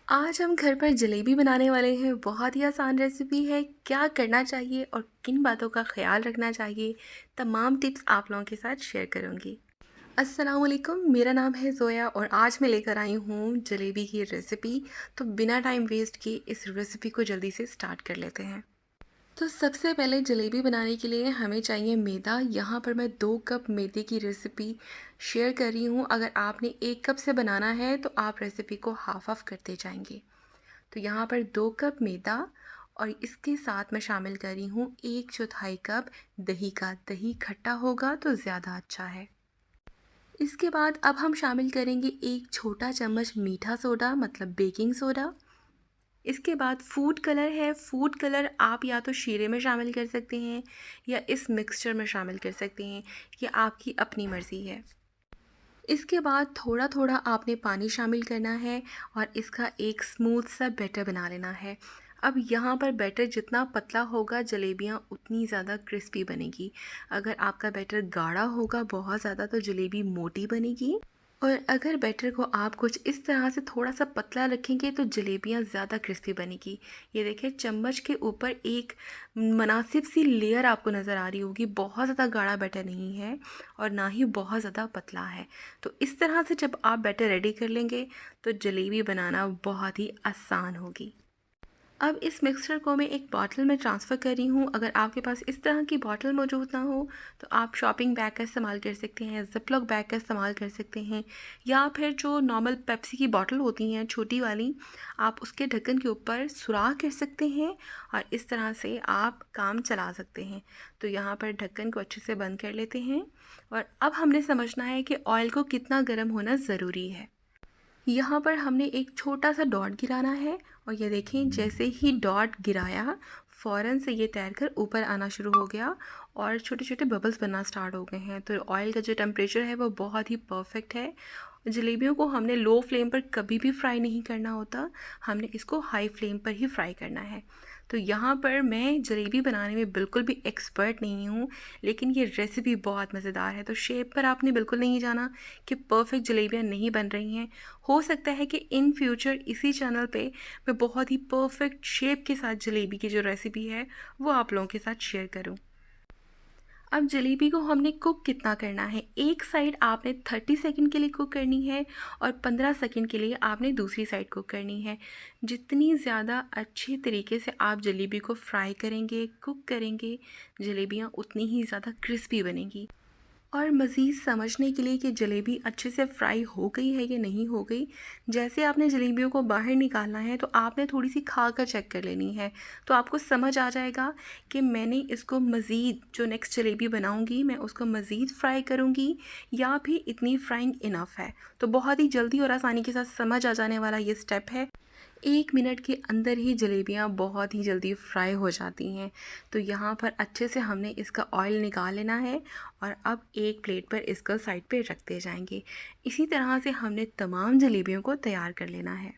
आज हम घर पर जलेबी बनाने वाले हैं। बहुत ही आसान रेसिपी है। क्या करना चाहिए और किन बातों का ख्याल रखना चाहिए, तमाम टिप्स आप लोगों के साथ शेयर करूंगी। अस्सलाम वालेकुम, मेरा नाम है ज़ोया और आज मैं लेकर आई हूँ जलेबी की रेसिपी। तो बिना टाइम वेस्ट किए इस रेसिपी को जल्दी से स्टार्ट कर लेते हैं। तो सबसे पहले जलेबी बनाने के लिए हमें चाहिए मैदा। यहाँ पर मैं 2 कप मैदे की रेसिपी शेयर कर रही हूँ। अगर आपने 1 कप से बनाना है तो आप रेसिपी को हाफ हाफ करते जाएंगे। तो यहाँ पर 2 कप मैदा और इसके साथ मैं शामिल कर रही हूँ 1/4 कप दही का। दही खट्टा होगा तो ज़्यादा अच्छा है। इसके बाद अब हम शामिल करेंगे 1 छोटा चम्मच मीठा सोडा मतलब बेकिंग सोडा। इसके बाद फूड कलर है। फूड कलर आप या तो शीरे में शामिल कर सकते हैं या इस मिक्सचर में शामिल कर सकते हैं, ये आपकी अपनी मर्ज़ी है। इसके बाद थोड़ा थोड़ा आपने पानी शामिल करना है और इसका एक स्मूथ सा बैटर बना लेना है। अब यहाँ पर बैटर जितना पतला होगा जलेबियाँ उतनी ज़्यादा क्रिस्पी बनेगी। अगर आपका बैटर गाढ़ा होगा बहुत ज़्यादा तो जलेबी मोटी बनेगी। और अगर बैटर को आप कुछ इस तरह से थोड़ा सा पतला रखेंगे तो जलेबियाँ ज़्यादा क्रिस्पी बनेगी। ये देखिए चम्मच के ऊपर एक मुनासिब सी लेयर आपको नज़र आ रही होगी। बहुत ज़्यादा गाढ़ा बैटर नहीं है और ना ही बहुत ज़्यादा पतला है। तो इस तरह से जब आप बैटर रेडी कर लेंगे तो जलेबी बनाना बहुत ही आसान होगी। अब इस मिक्सचर को मैं एक बॉटल में ट्रांसफ़र कर रही हूँ। अगर आपके पास इस तरह की बॉटल मौजूद ना हो तो आप शॉपिंग बैग का इस्तेमाल कर सकते हैं, ज़िपलॉक बैग का इस्तेमाल कर सकते हैं या फिर जो नॉर्मल पेप्सी की बॉटल होती हैं छोटी वाली, आप उसके ढक्कन के ऊपर सुराख कर सकते हैं और इस तरह से आप काम चला सकते हैं। तो यहाँ पर ढक्कन को अच्छे से बंद कर लेते हैं और अब हमने समझना है कि ऑयल को कितना गर्म होना ज़रूरी है। यहाँ पर हमने एक छोटा सा डॉट गिराना है और ये देखें जैसे ही डॉट गिराया फ़ौरन से ये तैरकर ऊपर आना शुरू हो गया और छोटे छोटे बबल्स बनना स्टार्ट हो गए हैं। तो ऑयल का जो टेम्परेचर है वो बहुत ही परफेक्ट है। जलेबियों को हमने लो फ्लेम पर कभी भी फ्राई नहीं करना होता, हमने इसको हाई फ्लेम पर ही फ्राई करना है। तो यहाँ पर मैं जलेबी बनाने में बिल्कुल भी एक्सपर्ट नहीं हूँ, लेकिन ये रेसिपी बहुत मज़ेदार है। तो शेप पर आपने बिल्कुल नहीं जाना कि परफ़ेक्ट जलेबियाँ नहीं बन रही हैं। हो सकता है कि इन फ्यूचर इसी चैनल पे मैं बहुत ही परफ़ेक्ट शेप के साथ जलेबी की जो रेसिपी है वो आप लोगों के साथ शेयर करूँ। अब जलेबी को हमने कुक कितना करना है, एक साइड आपने 30 सेकंड के लिए कुक करनी है और 15 सेकंड के लिए आपने दूसरी साइड कुक करनी है। जितनी ज़्यादा अच्छे तरीके से आप जलेबी को फ्राई करेंगे, कुक करेंगे, जलेबियाँ उतनी ही ज़्यादा क्रिस्पी बनेंगी। और मज़ीद समझने के लिए कि जलेबी अच्छे से फ्राई हो गई है या नहीं हो गई, जैसे आपने जलेबियों को बाहर निकालना है तो आपने थोड़ी सी खा कर चेक कर लेनी है। तो आपको समझ आ जाएगा कि मैंने इसको मज़ीद जो नेक्स्ट जलेबी बनाऊंगी मैं उसको मज़ीद फ्राई करूंगी या फिर इतनी फ्राइंग इनफ है। तो बहुत ही जल्दी और आसानी के साथ समझ आ जाने वाला ये स्टेप है। 1 मिनट के अंदर ही जलेबियाँ बहुत ही जल्दी फ्राई हो जाती हैं। तो यहाँ पर अच्छे से हमने इसका ऑयल निकाल लेना है और अब एक प्लेट पर इसको साइड पे रखते जाएंगे। इसी तरह से हमने तमाम जलेबियों को तैयार कर लेना है।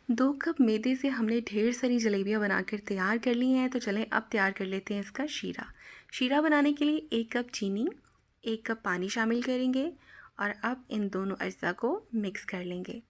2 कप मैदे से हमने ढेर सारी जलेबियाँ बनाकर तैयार कर ली हैं। तो चलें अब तैयार कर लेते हैं इसका शीरा। शीरा बनाने के लिए 1 कप चीनी, 1 कप पानी शामिल करेंगे और अब इन दोनों अज्जा को मिक्स कर लेंगे।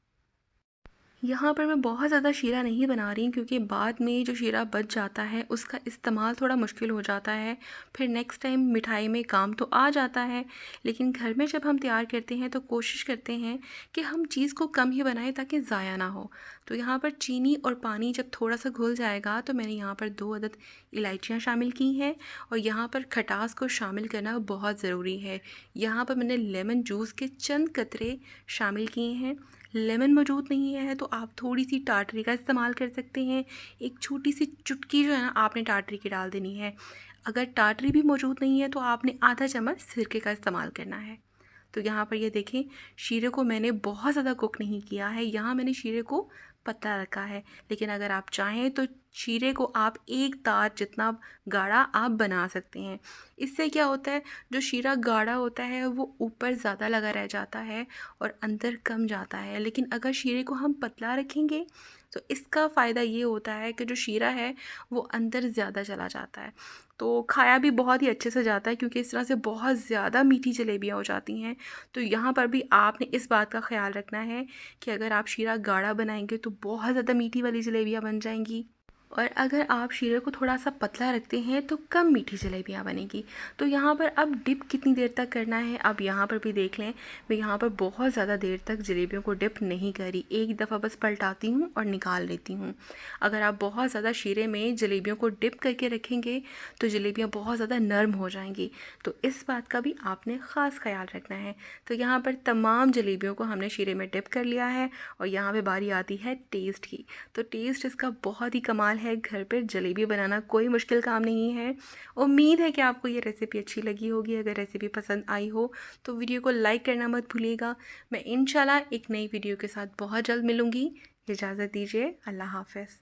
यहाँ पर मैं बहुत ज़्यादा शीरा नहीं बना रही क्योंकि बाद में जो शीरा बच जाता है उसका इस्तेमाल थोड़ा मुश्किल हो जाता है। फिर नेक्स्ट टाइम मिठाई में काम तो आ जाता है, लेकिन घर में जब हम तैयार करते हैं तो कोशिश करते हैं कि हम चीज़ को कम ही बनाएं ताकि ज़ाया ना हो। तो यहाँ पर चीनी और पानी जब थोड़ा सा घुल जाएगा तो मैंने यहाँ पर 2 अदद इलायचियाँ शामिल की हैं और यहाँ पर खटास को शामिल करना बहुत ज़रूरी है। यहाँ पर मैंने लेमन जूस के चंद कतरे शामिल किए हैं। लेमन मौजूद नहीं है तो आप थोड़ी सी टाटरी का इस्तेमाल कर सकते हैं। एक छोटी सी चुटकी जो है ना आपने टाटरी की डाल देनी है। अगर टाटरी भी मौजूद नहीं है तो आपने आधा चम्मच सिरके का इस्तेमाल करना है। तो यहाँ पर ये देखें शीरे को मैंने बहुत ज़्यादा कुक नहीं किया है, यहाँ मैंने शीरे को पतला रखा है। लेकिन अगर आप चाहें तो शीरे को आप एक तार जितना गाढ़ा आप बना सकते हैं। इससे क्या होता है, जो शीरा गाढ़ा होता है वो ऊपर ज़्यादा लगा रह जाता है और अंदर कम जाता है। लेकिन अगर शीरे को हम पतला रखेंगे तो इसका फ़ायदा ये होता है कि जो शीरा है वो अंदर ज़्यादा चला जाता है। तो खाया भी बहुत ही अच्छे से जाता है, क्योंकि इस तरह से बहुत ज़्यादा मीठी जलेबियाँ हो जाती हैं। तो यहाँ पर भी आपने इस बात का ख़्याल रखना है कि अगर आप शीरा गाढ़ा बनाएंगे तो बहुत ज़्यादा मीठी वाली जलेबियाँ बन जाएंगी, और अगर आप शीरे को थोड़ा सा पतला रखते हैं तो कम मीठी जलेबियाँ बनेगी। तो यहाँ पर अब डिप कितनी देर तक करना है, अब यहाँ पर भी देख लें। मैं यहाँ पर बहुत ज़्यादा देर तक जलेबियों को डिप नहीं करी, एक दफ़ा बस पलटाती हूँ और निकाल लेती हूँ। अगर आप बहुत ज़्यादा शीरे में जलेबियों को डिप करके रखेंगे तो जलेबियाँ बहुत ज़्यादा नरम हो जाएंगी। तो इस बात का भी आपने ख़ास ख्याल रखना है। तो यहाँ पर तमाम जलेबियों को हमने शीरे में डिप कर लिया है, और यहाँ पर बारी आती है टेस्ट की। तो टेस्ट इसका बहुत ही कमाल है। घर पर जलेबी बनाना कोई मुश्किल काम नहीं है। उम्मीद है कि आपको ये रेसिपी अच्छी लगी होगी। अगर रेसिपी पसंद आई हो तो वीडियो को लाइक करना मत भूलिएगा। मैं इंशाल्लाह एक नई वीडियो के साथ बहुत जल्द मिलूँगी। इजाज़त दीजिए, अल्लाह हाफ़िज़।